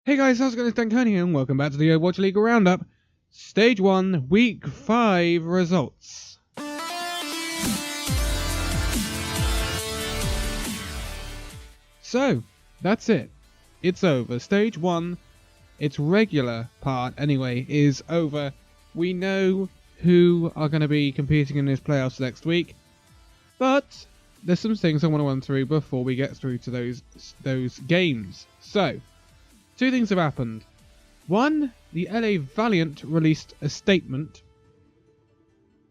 Hey guys, how's it going? It's Danconia and welcome back to the Overwatch League Roundup. Stage 1, Week 5 results. So, that's it. It's over. Stage 1, its regular part anyway, is over. We know who are going to be competing in this playoffs next week. But there's some things I want to run through before we get through to those games. So, two things have happened. One, the LA Valiant released a statement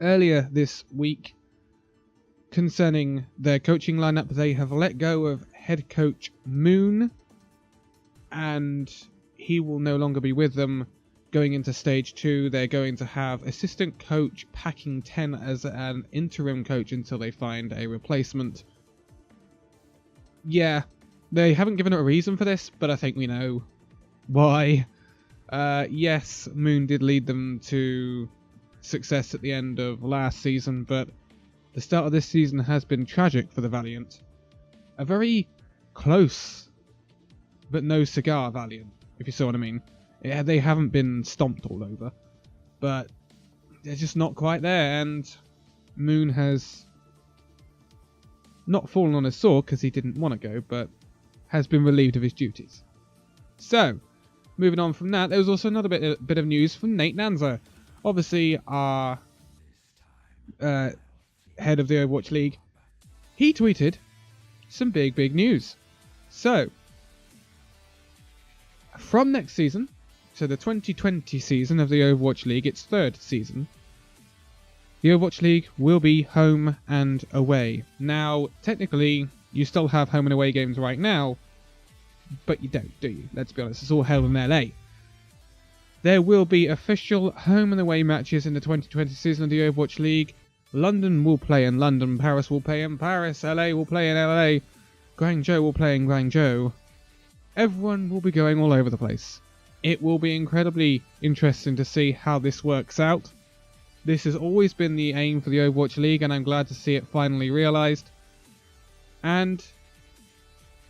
earlier this week concerning their coaching lineup. They have let go of head coach Moon, and he will no longer be with them going into stage 2. They're going to have assistant coach Packing 10 as an interim coach until they find a replacement. Yeah, they haven't given a reason for this, but I think we know why. Yes, Moon did lead them to success at the end of last season, but the start of this season has been tragic for the Valiant. A very close but no cigar Valiant, if you see what I mean. Yeah, they haven't been stomped all over, but they're just not quite there, and Moon has not fallen on his sword because he didn't want to go, but has been relieved of his duties. So, moving on from that, there was also another bit of news from Nate Nanza, obviously our head of the Overwatch League. He tweeted some big news. So, from next season, so the 2020 season of the Overwatch League, its third season, the Overwatch League will be home and away. Now, technically, you still have home and away games right now, but you don't, do you? Let's be honest, it's all held in LA. There will be official home and away matches in the 2020 season of the Overwatch League. London will play in London, Paris will play in Paris, LA will play in LA, Guangzhou will play in Guangzhou. Everyone will be going all over the place. It will be incredibly interesting to see how this works out. This has always been the aim for the Overwatch League, and I'm glad to see it finally realised. And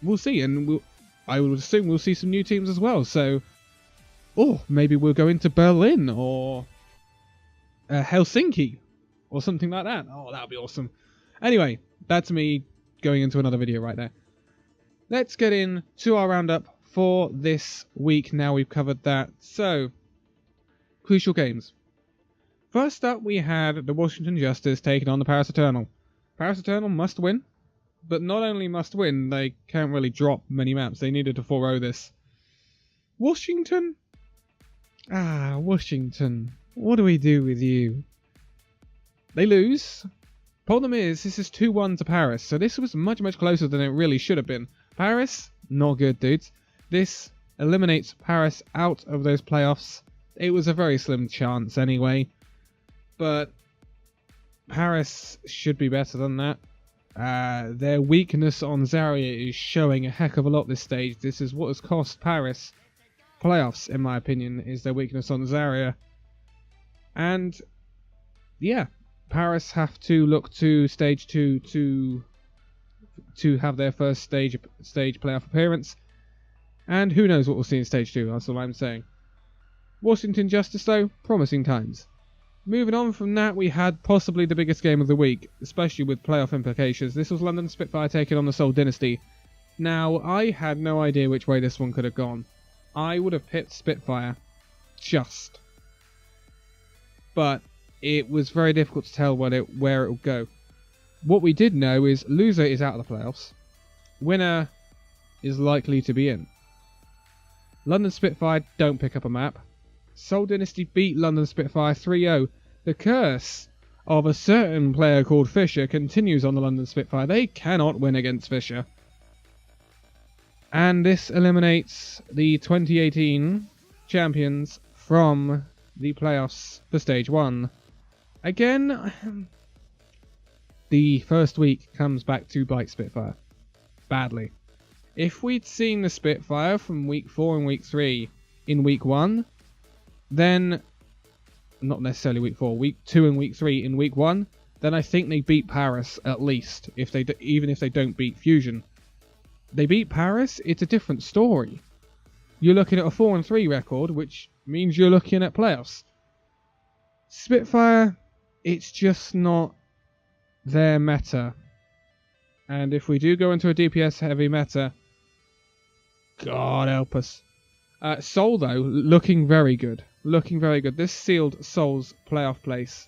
we'll see, and I would assume we'll see some new teams as well. So, maybe we'll go into Berlin or Helsinki or something like that. Oh, that would be awesome. Anyway, that's me going into another video right there. Let's get into our roundup for this week now we've covered that. So, crucial games. First up, we had the Washington Justice taking on the Paris Eternal. Paris Eternal must win, but not only must win, they can't really drop many maps. They needed to 4-0 this. Washington? Washington. What do we do with you? They lose. Problem is, this is 2-1 to Paris, so this was much closer than it really should have been. Paris, not good, dudes. This eliminates Paris out of those playoffs. It was a very slim chance anyway, but Paris should be better than that. Their weakness on Zarya is showing a heck of a lot this stage. This is what has cost Paris playoffs, in my opinion, is their weakness on Zarya. And, yeah, Paris have to look to stage 2 to have their first stage playoff appearance. And who knows what we'll see in stage 2, that's all I'm saying. Washington Justice, though, promising times. Moving on from that, we had possibly the biggest game of the week, especially with playoff implications. This was London Spitfire taking on the Seoul Dynasty. Now, I had no idea which way this one could have gone. I would have picked Spitfire. Just. But it was very difficult to tell where it would go. What we did know is loser is out of the playoffs. Winner is likely to be in. London Spitfire don't pick up a map. Seoul Dynasty beat London Spitfire 3-0. The curse of a certain player called Fisher continues on the London Spitfire. They cannot win against Fisher. And this eliminates the 2018 champions from the playoffs for stage 1. Again, the first week comes back to bite Spitfire. Badly. If we'd seen the Spitfire from week 4 and week 3 in week 1, then, not necessarily week 4, week 2 and week 3 in week 1, then I think they beat Paris at least, even if they don't beat Fusion. They beat Paris, it's a different story. you're looking at a 4-3 record, which means you're looking at playoffs. Spitfire, it's just not their meta. And if we do go into a DPS heavy meta, God help us. Soul, though, looking very good. Looking very good. This sealed Soul's playoff place.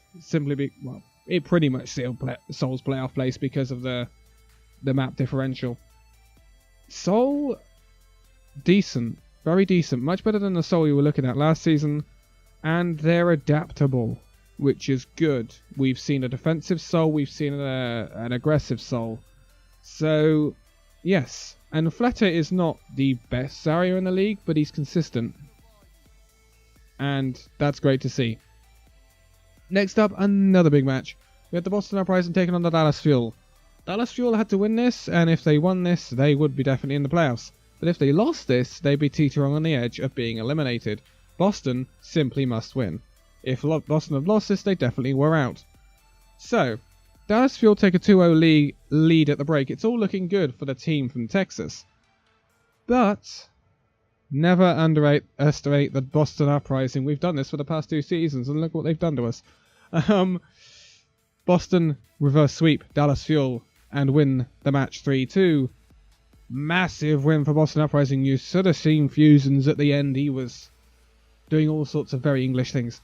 Well, it pretty much sealed Soul's playoff place because of the map differential. Soul, decent. Very decent. Much better than the Soul you were looking at last season. And they're adaptable, which is good. We've seen a defensive Soul. We've seen an aggressive Soul. So, yes. And Fletter is not the best Zarya in the league, but he's consistent. And that's great to see. Next up, another big match. We had the Boston Uprising taking on the Dallas Fuel. Dallas Fuel had to win this, and if they won this, they would be definitely in the playoffs. But if they lost this, they'd be teetering on the edge of being eliminated. Boston simply must win. If Boston had lost this, they definitely were out. So, Dallas Fuel take a 2-0 lead at the break. It's all looking good for the team from Texas. But never underestimate the Boston Uprising. We've done this for the past 2 seasons, and look what they've done to us. Boston reverse sweep Dallas Fuel and win the match 3-2. Massive win for Boston Uprising. You should have seen Fusions at the end. He was doing all sorts of very English things.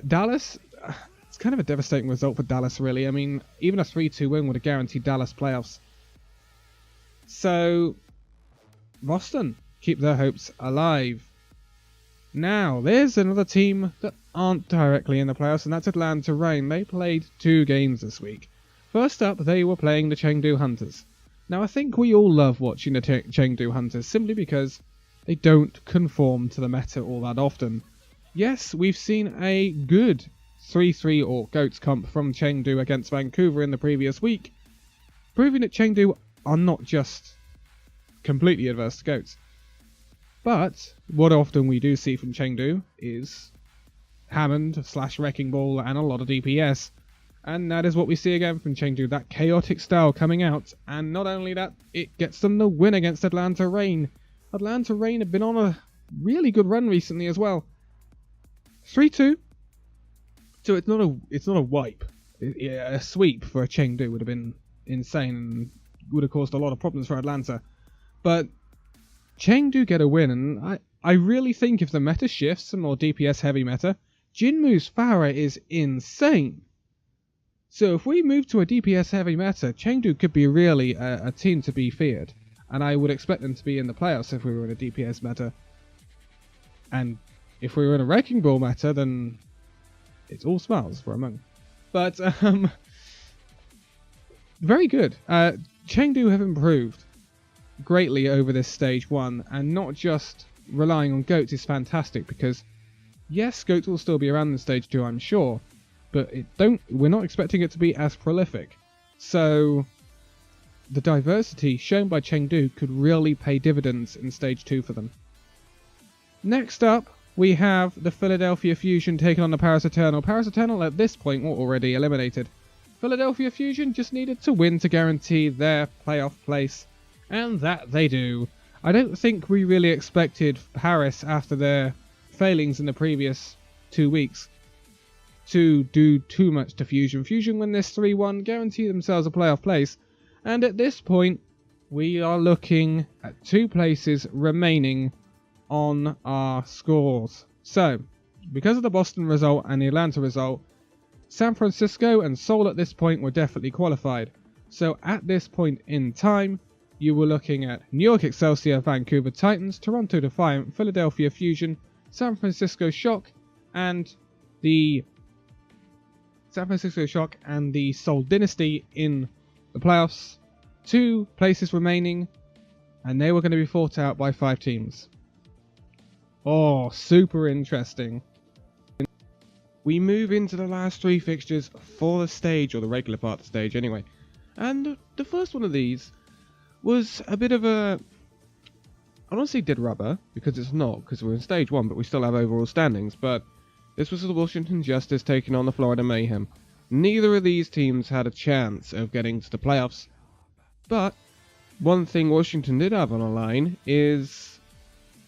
Dallas... It's kind of a devastating result for Dallas, really. I mean, even a 3-2 win would have guaranteed Dallas playoffs. So, Boston keep their hopes alive. Now, there's another team that aren't directly in the playoffs, and that's Atlanta Reign. They played 2 games this week. First up, they were playing the Chengdu Hunters. Now, I think we all love watching the Chengdu Hunters simply because they don't conform to the meta all that often. Yes, we've seen a good 3-3 or GOATS comp from Chengdu against Vancouver in the previous week, proving that Chengdu are not just completely adverse to GOATS. But what often we do see from Chengdu is Hammond / Wrecking Ball and a lot of DPS. And that is what we see again from Chengdu, that chaotic style coming out. And not only that, it gets them the win against Atlanta Reign. Atlanta Reign have been on a really good run recently as well. 3-2. So it's not a wipe. A sweep for a Chengdu would have been insane and would have caused a lot of problems for Atlanta. But Chengdu get a win, and I really think if the meta shifts, some more DPS heavy meta, Jinmu's Pharah is insane. So if we move to a DPS heavy meta, Chengdu could be really a team to be feared. And I would expect them to be in the playoffs if we were in a DPS meta. And if we were in a Wrecking Ball meta, then it's all smiles for a moment. But, very good. Chengdu have improved greatly over this stage 1, and not just relying on GOATS is fantastic, because yes, GOATS will still be around in stage 2, I'm sure, but we're not expecting it to be as prolific. So the diversity shown by Chengdu could really pay dividends in stage 2 for them. Next up, we have the Philadelphia Fusion taking on the Paris Eternal. Paris Eternal at this point were already eliminated. Philadelphia Fusion just needed to win to guarantee their playoff place, and that they do. I don't think we really expected Paris, after their failings in the previous 2 weeks, to do too much to Fusion. Fusion win this 3-1, guarantee themselves a playoff place, and at this point we are looking at 2 places remaining on our scores. So, because of the Boston result and the Atlanta result, San Francisco and Seoul at this point were definitely qualified. So at this point in time, you were looking at New York Excelsior, Vancouver Titans, Toronto Defiant, Philadelphia Fusion, San Francisco Shock, and the Seoul Dynasty in the playoffs. 2 places remaining, and they were going to be fought out by 5 teams. Oh, super interesting. We move into the last 3 fixtures for the stage, or the regular part of the stage anyway. And the first one of these was a bit of a... I don't say dead rubber, because it's not, because we're in stage 1, but we still have overall standings. But this was the Washington Justice taking on the Florida Mayhem. Neither of these teams had a chance of getting to the playoffs. But one thing Washington did have on the line is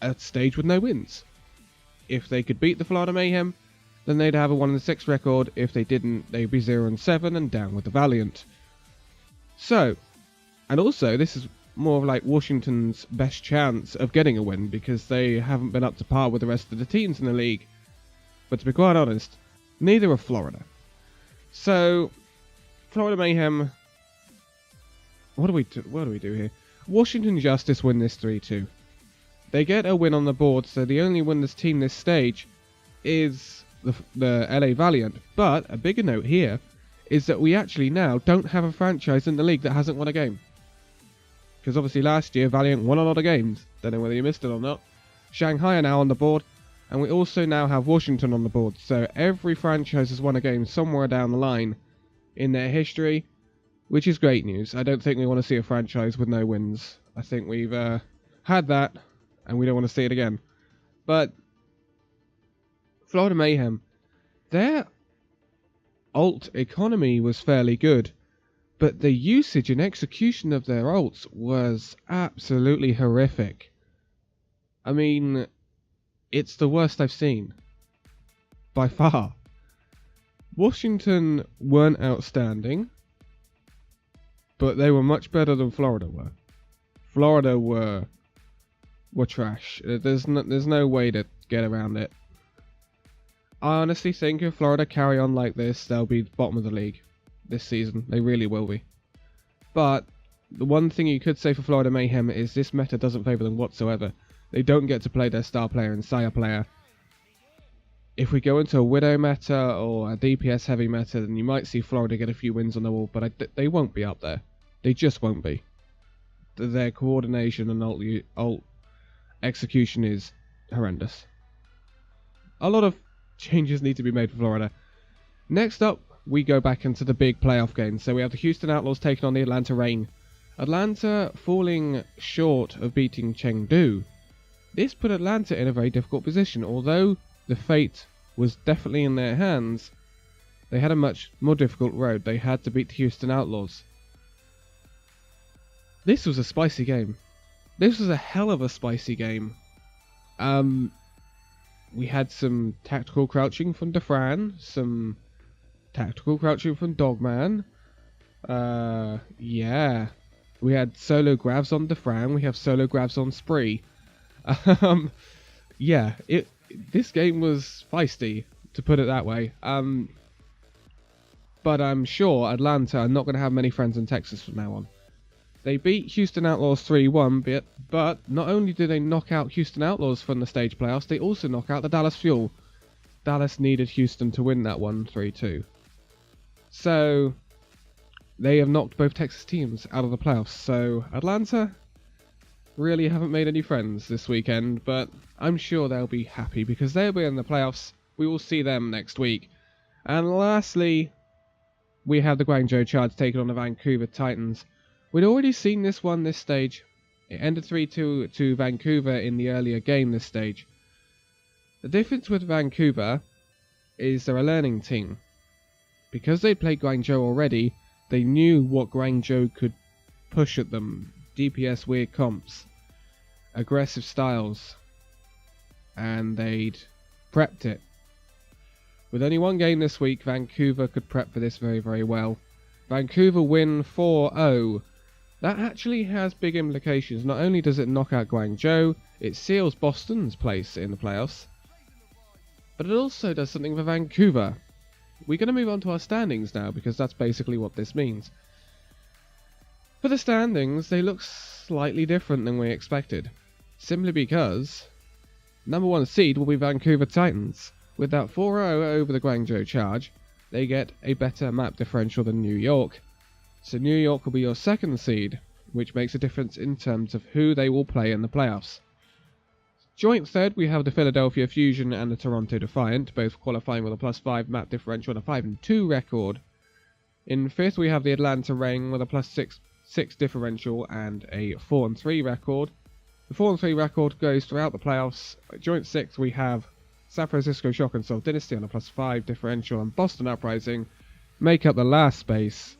a stage with no wins. If they could beat the Florida Mayhem, then they'd have a 1-6 record. If they didn't, they'd be 0-7 and down with the Valiant. So, and also this is more of like Washington's best chance of getting a win because they haven't been up to par with the rest of the teams in the league. But to be quite honest, neither are Florida. So, Florida Mayhem, what do we do here? Washington Justice win this 3-2. They get a win on the board, so the only winless team this stage is the LA Valiant. But a bigger note here is that we actually now don't have a franchise in the league that hasn't won a game. Because obviously last year Valiant won a lot of games. Don't know whether you missed it or not. Shanghai are now on the board, and we also now have Washington on the board. So every franchise has won a game somewhere down the line in their history, which is great news. I don't think we want to see a franchise with no wins. I think we've had that, and we don't want to see it again. But Florida Mayhem, their ult economy was fairly good, but the usage and execution of their ults was absolutely horrific. I mean, it's the worst I've seen. By far. Washington weren't outstanding, but they were much better than Florida were. Florida were trash. There's no way to get around it. I honestly think if Florida carry on like this, they'll be bottom of the league this season. They really will be. But the one thing you could say for Florida Mayhem is this meta doesn't favour them whatsoever. They don't get to play their star player and Sire player. If we go into a Widow meta or a DPS heavy meta, then you might see Florida get a few wins on the wall, but they won't be up there. They just won't be. Their coordination and ult execution is horrendous. A lot of changes need to be made for Florida. Next up, we go back into the big playoff games. So we have the Houston Outlaws taking on the Atlanta Reign. Atlanta falling short of beating Chengdu. This put Atlanta in a very difficult position. Although the fate was definitely in their hands, they had a much more difficult road. They had to beat the Houston Outlaws. This was a spicy game. This was a hell of a spicy game. We had some tactical crouching from Defran, some tactical crouching from Dogman. Yeah. We had solo grabs on Defran, we have solo grabs on Spree. Yeah, this game was feisty, to put it that way. But I'm sure Atlanta are not going to have many friends in Texas from now on. They beat Houston Outlaws 3-1, but not only did they knock out Houston Outlaws from the stage playoffs, they also knock out the Dallas Fuel. Dallas needed Houston to win that one 3-2. So, they have knocked both Texas teams out of the playoffs. So, Atlanta really haven't made any friends this weekend, but I'm sure they'll be happy because they'll be in the playoffs. We will see them next week. And lastly, we have the Guangzhou Charge taking on the Vancouver Titans. We'd already seen this one this stage. It ended 3-2 to Vancouver in the earlier game this stage. The difference with Vancouver is they're a learning team. Because they played Guangzhou already, they knew what Guangzhou could push at them. DPS weird comps, aggressive styles, and they'd prepped it. With only one game this week, Vancouver could prep for this very, very well. Vancouver win 4-0. That actually has big implications. Not only does it knock out Guangzhou, it seals Boston's place in the playoffs, but it also does something for Vancouver. We're going to move on to our standings now, because that's basically what this means. For the standings, they look slightly different than we expected. Simply because number 1 seed will be Vancouver Titans. With that 4-0 over the Guangzhou Charge, they get a better map differential than New York. So New York will be your 2nd seed, which makes a difference in terms of who they will play in the playoffs. Joint 3rd, we have the Philadelphia Fusion and the Toronto Defiant, both qualifying with a +5 map differential and a 5-2 record. In 5th, we have the Atlanta Reign with a +6 differential and a 4-3 record. The 4-3 record goes throughout the playoffs. Joint 6th, we have San Francisco Shock and Soul Dynasty on a +5 differential, and Boston Uprising make up the last space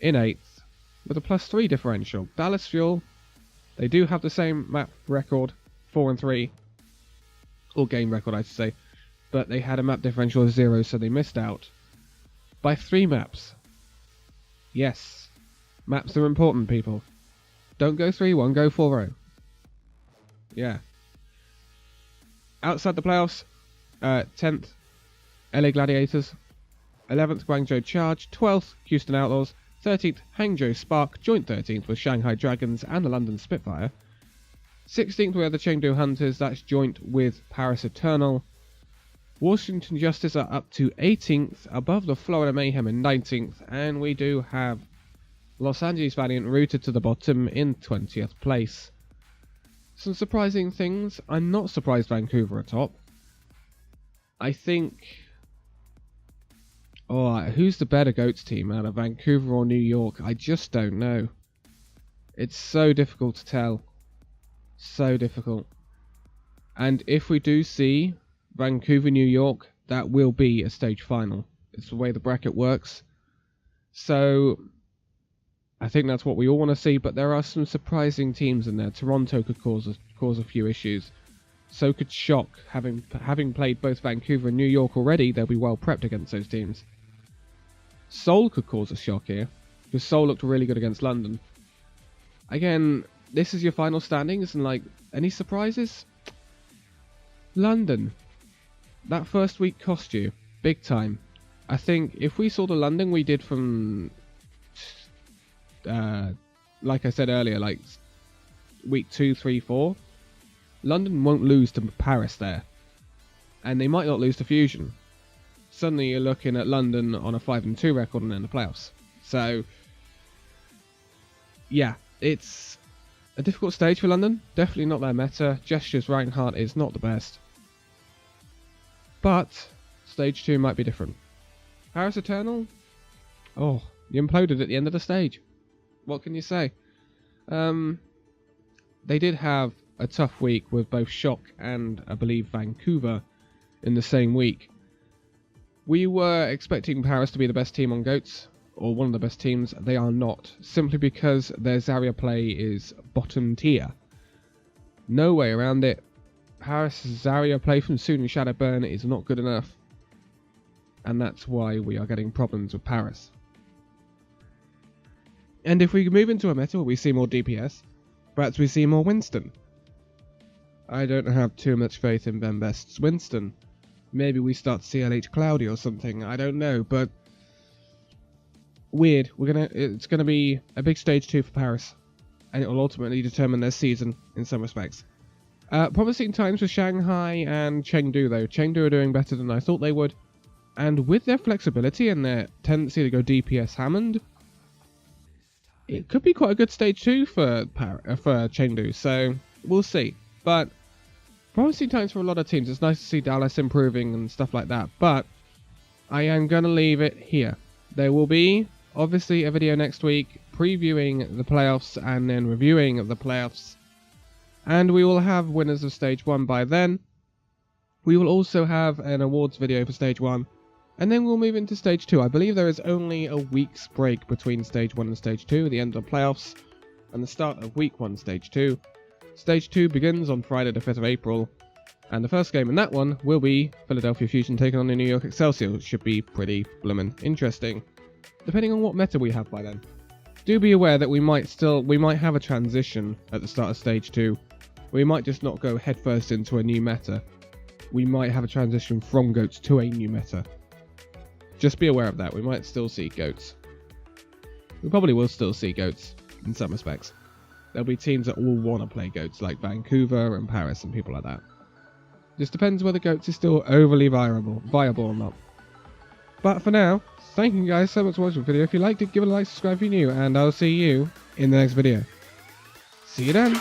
in 8th with a +3 differential. Dallas Fuel, they do have the same map record, 4-3, or game record I should say, but they had a map differential of 0, so they missed out by 3 maps. Yes, maps are important, people. Don't go 3-1, go 4-0. Yeah. Outside the playoffs, 10th, LA Gladiators, 11th, Guangzhou Charge, 12th, Houston Outlaws, 13th, Hangzhou Spark, joint 13th with Shanghai Dragons and the London Spitfire. 16th, we have the Chengdu Hunters, that's joint with Paris Eternal. Washington Justice are up to 18th, above the Florida Mayhem in 19th, and we do have Los Angeles Valiant rooted to the bottom in 20th place. Some surprising things. I'm not surprised Vancouver are top. I think... Oh, who's the better GOATS team out of Vancouver or New York? I just don't know. It's so difficult to tell. So difficult. And if we do see Vancouver, New York, that will be a stage final. It's the way the bracket works. So I think that's what we all want to see, but there are some surprising teams in there. Toronto could cause a few issues. So could Shock, having played both Vancouver and New York already, they'll be well prepped against those teams. Seoul could cause a shock here, because Seoul looked really good against London. Again, this is your final standings, and like, any surprises? London. That first week cost you, big time. I think if we saw the London we did from, like I said earlier, like week 2, 3, 4, London won't lose to Paris there. And they might not lose to Fusion. Suddenly you're looking at London on a 5-2 record and in the playoffs. So, yeah, it's a difficult stage for London. Definitely not their meta. Gestures Reinhardt is not the best. But stage 2 might be different. Paris Eternal? Oh, you imploded at the end of the stage. What can you say? They did have a tough week with both Shock and, I believe, Vancouver in the same week. We were expecting Paris to be the best team on GOATS, or one of the best teams. They are not, simply because their Zarya play is bottom tier. No way around it. Paris' Zarya play from Soon and Shadowburn is not good enough, and that's why we are getting problems with Paris. And if we move into a meta where we see more DPS, perhaps we see more Winston. I don't have too much faith in Ben Best's Winston. Maybe we start CLH Cloudy or something, I don't know, but weird. It's gonna be a big stage 2 for Paris, and it will ultimately determine their season in some respects. Promising times for Shanghai and Chengdu though. Chengdu are doing better than I thought they would, and with their flexibility and their tendency to go DPS Hammond, it could be quite a good stage 2 for Chengdu, so we'll see. But promising times for a lot of teams. It's nice to see Dallas improving and stuff like that, but I am going to leave it here. There will be, obviously, a video next week previewing the playoffs and then reviewing the playoffs. And we will have winners of Stage 1 by then. We will also have an awards video for Stage 1. And then we'll move into Stage 2. I believe there is only a week's break between Stage 1 and Stage 2, the end of the playoffs, and the start of Week 1, Stage 2. Stage 2 begins on Friday the 5th of April, and the first game in that one will be Philadelphia Fusion taking on the New York Excelsior, which should be pretty bloomin' interesting, depending on what meta we have by then. Do be aware that we might have a transition at the start of Stage 2. We might just not go headfirst into a new meta. We might have a transition from GOATS to a new meta. Just be aware of that. We might still see GOATS. We probably will still see GOATS in some respects. There'll be teams that all want to play GOATS, like Vancouver and Paris and people like that. Just depends whether GOATS is still overly viable or not. But for now, thank you guys so much for watching the video. If you liked it, give it a like, subscribe if you're new, and I'll see you in the next video. See you then!